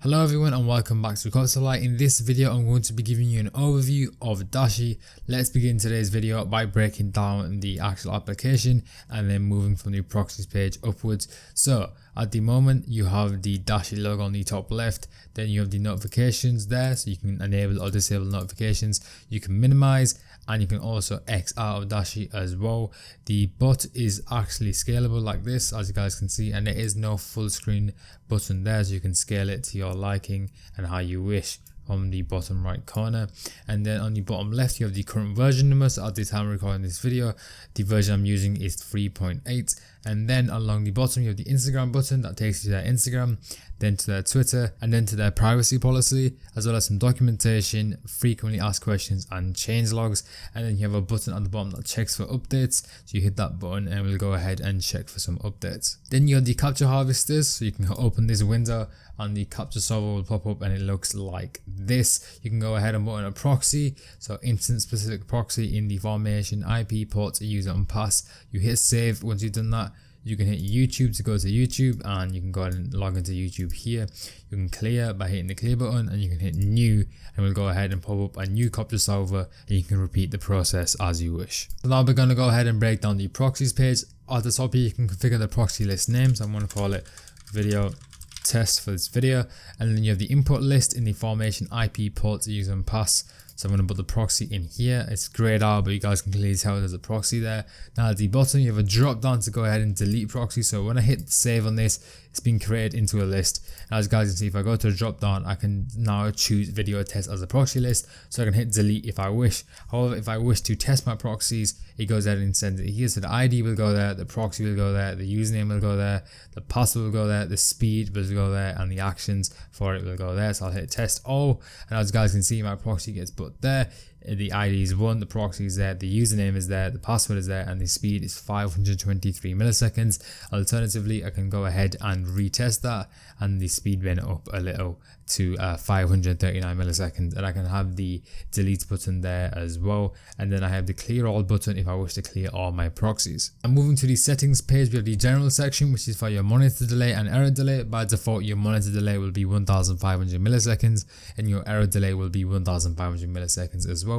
Hello everyone and welcome back to Cop.Supply. In this video I'm going to be giving you an overview of Dashe. Let's begin today's video by breaking down the actual application and then moving from the Proxies page upwards. So at the moment you have the Dashe logo on the top left, then you have the notifications there, so you can enable or disable notifications, you can minimize, and you can also X out of Dashe as well. The bot is actually scalable like this, as you guys can see, and there is no full screen button there, so you can scale it to your liking and how you wish from the bottom right corner. And then on the bottom left you have the current version number. So at the time of recording this video, the version I'm using is 3.8. and then along the bottom you have the Instagram button that takes you to their Instagram, then to their Twitter, and then to their privacy policy, as well as some documentation, frequently asked questions and change logs. And then you have a button at the bottom that checks for updates, so you hit that button and we'll go ahead and check for some updates. Then you have the capture harvesters, so you can open this window and the capture solver will pop up and it looks like this. You can go ahead and put in a proxy, so instance specific proxy in the formation, IP, port, user and pass. You hit save. Once you've done that, you can hit YouTube to go to YouTube, and you can go ahead and log into YouTube here. You can clear by hitting the clear button, and you can hit new and we'll go ahead and pop up a new capture solver, and you can repeat the process as you wish. So now we're going to go ahead and break down the proxies page. At the top here you can configure the proxy list name, so I'm going to call it video test for this video. And then you have the input list in the formation, IP, port, user and pass. So I'm going to put the proxy in here. It's grayed out, but you guys can clearly tell there's a proxy there. Now at the bottom you have a drop down to go ahead and delete proxy. So when I hit save on this, it's been created into a list. And as you guys can see, if I go to a drop down, I can now choose video test as a proxy list, so I can hit delete if I wish. However, if I wish to test my proxies, it goes ahead and sends it here. So the ID will go there, the proxy will go there, the username will go there, the password will go there, the speed will go there, and the actions for it will go there. So I'll hit test all, and as you guys can see, my proxy gets put there. The ID is 1, the proxy is there, the username is there, the password is there, and the speed is 523 milliseconds. Alternatively, I can go ahead and retest that, and the speed went up a little to 539 milliseconds, and I can have the delete button there as well. And then I have the clear all button if I wish to clear all my proxies. And moving to the settings page, we have the general section, which is for your monitor delay and error delay. By default, your monitor delay will be 1500 milliseconds and your error delay will be 1500 milliseconds as well.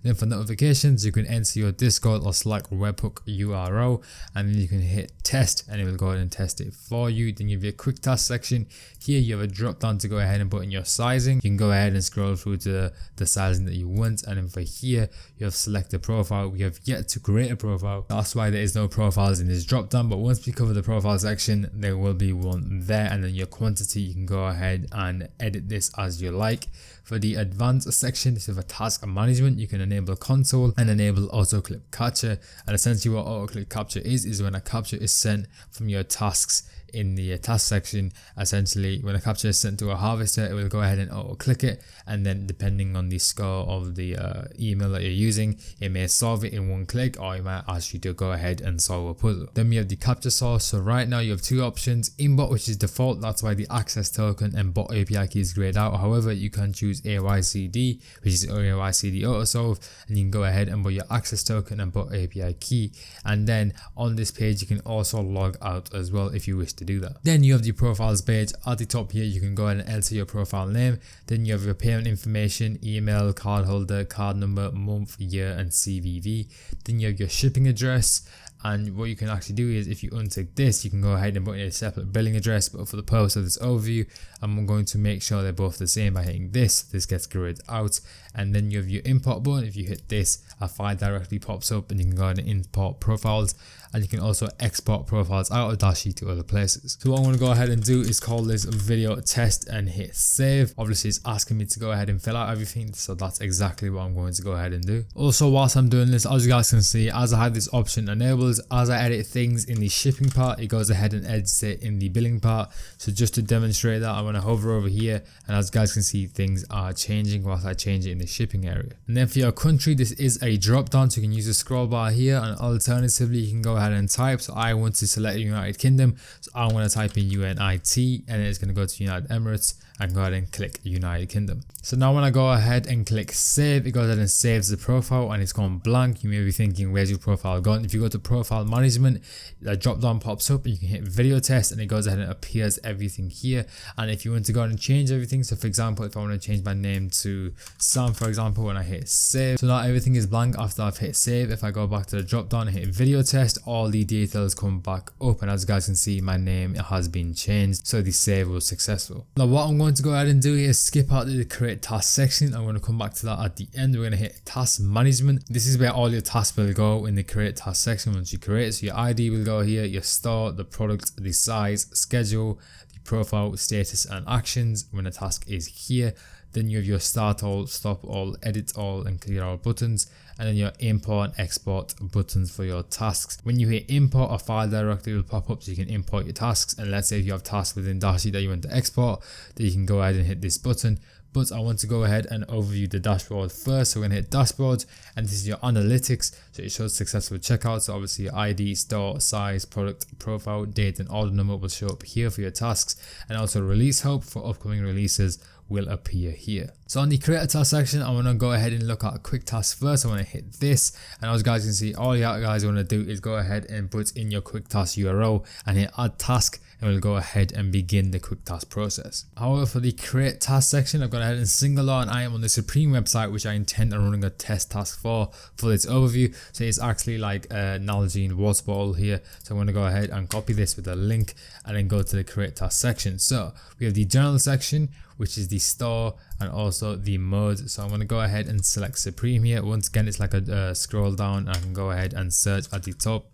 Then for notifications, you can enter your Discord or Slack webhook URL, and then you can hit test and it will go ahead and test it for you. Then you have your quick task section. Here you have a drop down to go ahead and put in your sizing. You can go ahead and scroll through to the sizing that you want, and then for here you have select a profile. We have yet to create a profile, that's why there is no profiles in this drop down, but once we cover the profile section there will be one there. And then your quantity, you can go ahead and edit this as you like. For the advanced section, this is for task management. You can enable console and enable auto clip capture, and essentially what auto clip capture is when a capture is sent from your tasks in the task section. Essentially when a capture is sent to a harvester, it will go ahead and auto click it, and then depending on the score of the email that you're using, it may solve it in one click, or it might ask you to go ahead and solve a puzzle. Then we have the capture source. So right now you have two options: inbot, which is default, that's why the access token and bot API key is grayed out. However, you can choose AYCD, which is AYCD auto solve, and you can go ahead and put your access token and bot API key. And then on this page you can also log out as well if you wish to do that. Then you have the profiles page. At the top here you can go ahead and enter your profile name. Then you have your payment information, email, card holder, card number, month, year and CVV. Then you have your shipping address. And what you can actually do is, if you untick this, you can go ahead and put in a separate billing address, but for the purpose of this overview I'm going to make sure they're both the same by hitting this gets grayed out. And then you have your import button. If you hit this, a file directly pops up and you can go ahead and import profiles, and you can also export profiles out of Dashe to other places. So what I'm going to go ahead and do is call this video test and hit save. Obviously it's asking me to go ahead and fill out everything, so that's exactly what I'm going to go ahead and do. Also, whilst I'm doing this, as you guys can see, as I have this option enabled, as I edit things in the shipping part, it goes ahead and edits it in the billing part. So just to demonstrate that, I'm going to hover over here, and as you guys can see, things are changing whilst I change it in the shipping area. And then for your country, this is a drop down, so you can use the scroll bar here, and alternatively you can go ahead and type. So I want to select United Kingdom, so I'm going to type in UNIT, and it's going to go to United Emirates. I can go ahead and click United Kingdom. So now when I go ahead and click save, it goes ahead and saves the profile and it's gone blank. You may be thinking, where's your profile gone? If you go to profile profile management, the drop down pops up, you can hit video test and it goes ahead and appears everything here. And if you want to go ahead and change everything, so for example, if I want to change my name to Sam, for example, when I hit save, so now everything is blank after I've hit save. If I go back to the drop down and hit video test, all the details come back up, and as you guys can see, my name has been changed, so the save was successful. Now what I'm going to go ahead and do is skip out the create task section. I'm going to come back to that at the end. We're going to hit task management. This is where all your tasks will go in the create task section once you create. So your ID will go here, your store, the product, the size, schedule, the profile, status and actions when a task is here. Then you have your start all, stop all, edit all and clear all buttons, and then your import and export buttons for your tasks. When you hit import, a file directory will pop up so you can import your tasks, and let's say if you have tasks within Dashe that you want to export, then you can go ahead and hit this button. But I want to go ahead and overview the dashboard first, so we're going to hit dashboard, and this is your analytics, so it shows successful checkout. So obviously your ID, store, size, product, profile, date and order number will show up here for your tasks, and also release help for upcoming releases will appear here. So on the create a task section, I want to go ahead and look at quick tasks first. I want to hit this, and as you guys can see, all you guys want to do is go ahead and put in your quick task URL and hit add task, and we'll go ahead and begin the quick task process. However, for the create task section, I've gone ahead and single out, and I am on the Supreme website, which I intend on running a test task for this overview. So it's actually like Nalgene water bottle here. So I'm going to go ahead and copy this with a link and then go to the create task section. So we have the general section, which is the store and also the mode. So I'm going to go ahead and select Supreme here. Once again, it's like a scroll down. I can go ahead and search at the top.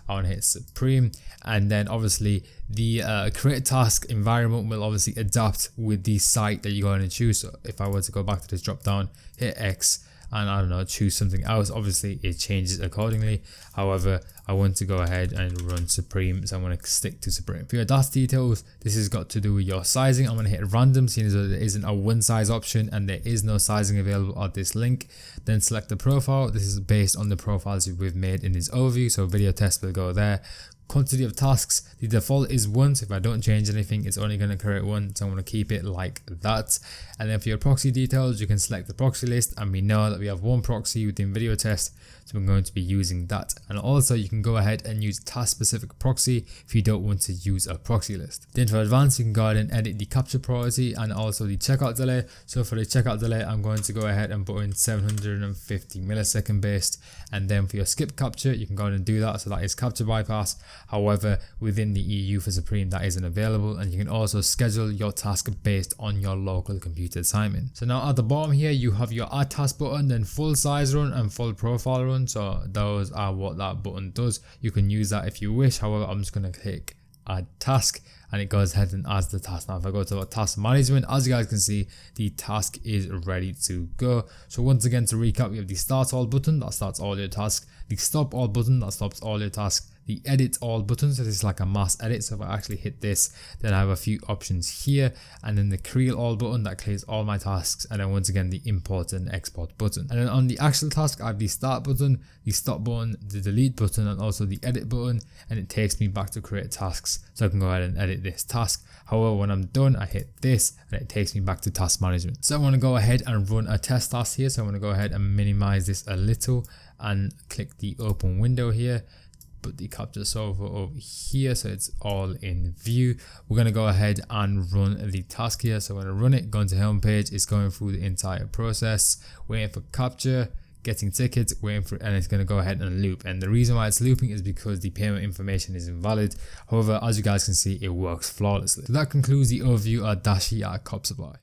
I want to hit Supreme, and then obviously the create task environment will obviously adapt with the site that you're going to choose. So if I were to go back to this drop down, hit X, and I don't know, choose something else, obviously it changes accordingly. However, I want to go ahead and run Supreme, so I'm going to stick to Supreme. For your task details, this has got to do with your sizing. I'm going to hit random, seeing as there isn't a one size option and there is no sizing available at this link. Then select the profile. This is based on the profiles we've made in this overview, so video test will go there. Quantity of tasks, the default is 1, so if I don't change anything, it's only going to create 1, so I'm going to keep it like that. And then for your proxy details, you can select the proxy list, and we know that we have one proxy within video test, so we're going to be using that. And also you can go ahead and use task specific proxy if you don't want to use a proxy list. Then for advanced, you can go ahead and edit the capture priority and also the checkout delay. So for the checkout delay, I'm going to go ahead and put in 750 millisecond based. And then for your skip capture, you can go ahead and do that, so that is capture bypass. However, within the EU for Supreme, that isn't available, and you can also schedule your task based on your local computer timing. So now at the bottom here, you have your add task button, then full size run and full profile run. So those are what that button does. You can use that if you wish. However, I'm just going to click add task, and it goes ahead and adds the task. Now if I go to task management, as you guys can see, the task is ready to go. So once again, to recap, we have the start all button that starts all your tasks, the stop all button that stops all your tasks, the edit all button, so this is like a mass edit. So if I actually hit this, then I have a few options here, and then the clear all button that clears all my tasks, and then once again the import and export button. And then on the actual task, I have the start button, the stop button, the delete button, and also the edit button, and it takes me back to create tasks, so I can go ahead and edit this task. However, when I'm done, I hit this and it takes me back to task management. So I want to go ahead and run a test task here. So I want to go ahead and minimize this a little and click the open window here. Put the capture solver over here so it's all in view. We're going to go ahead and run the task here. So when I run it, going to home page, it's going through the entire process, waiting for capture, getting tickets, waiting for, and it's going to go ahead and loop. And the reason why it's looping is because the payment information is invalid. However, as you guys can see, it works flawlessly. So that concludes the overview of Dashe at Cop.Supply.